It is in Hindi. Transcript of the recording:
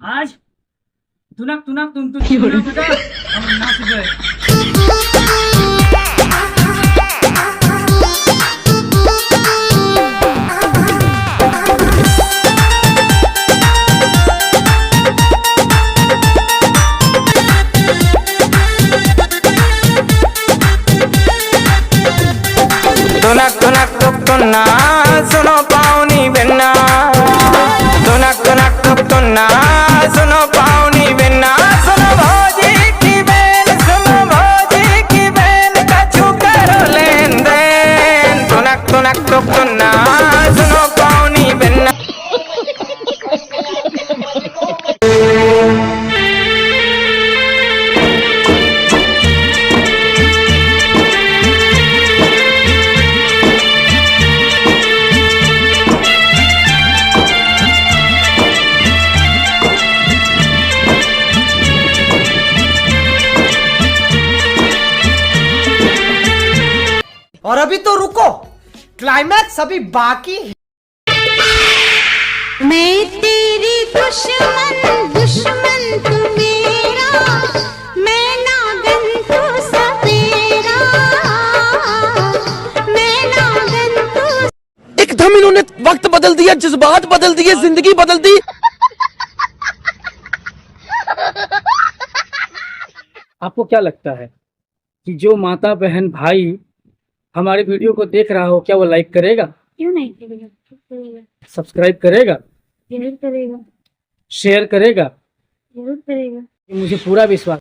आज तुनक तुनक तुम बजा हम नाच गए। तुनक तुनक तुक तुन्ना सुनो पाऊनी बिन्ना तुनक तुनक तुक तुन्ना सुनो पाऊनी बिन्ना सुनो भौजी की बेन कछु करो लेन देन तुनक तुनक तुक तुन्ना सुनो पाऊनी बिन्ना। और अभी तो रुको, क्लाइमैक्स अभी बाकी है। मैं तेरी दुश्मन तू मेरा, मैं नागन तू सपेरा, मैं नागन तू। एकदम इन्होंने वक्त बदल दिया, जज्बात बदल दिए, जिंदगी बदल दी। आपको क्या लगता है कि जो माता बहन भाई हमारे वीडियो को देख रहा हो, क्या वो लाइक करेगा? क्यों नहीं करेगा? सब्सक्राइब करेगा? जरूर करेगा, शेयर करेगा? जरूर करेगा। मुझे पूरा विश्वास